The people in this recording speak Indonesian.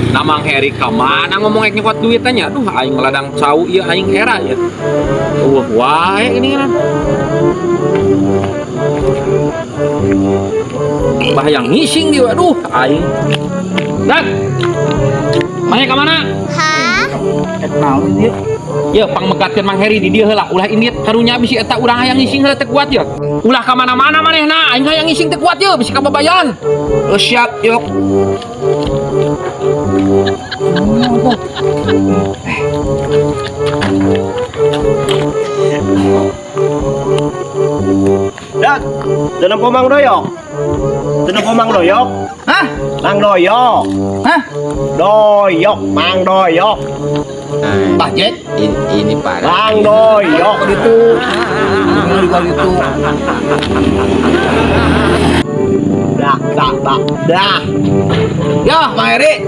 Namang Heri kamana ngomong nyekot duitannya. Aduh aing meladang cau ieu aing era ya. Wae ini kan. Bahayang ngising dia. Aduh aing. Dan mana ke mana? Hah? Naon dia? Ya pangmegatkeun Mang Heri di dieu heula. Ulah indit karunya bisi eta urang hayang ngising heula teu kuat ya. Ulah ka mana-mana manehna, aing hayang ngising teu kuat ye bisi ka babayan. Siap yuk. Dak, tenang po Mang Doyok. Tenang po Mang Doyok. Hah? Mang Doyok. Hah? Doyok, Mang Doyok. Pak Jack? Ini Pak. Mang Doyok itu. Ini juga gitu. Dah. Ya, Mang Eri.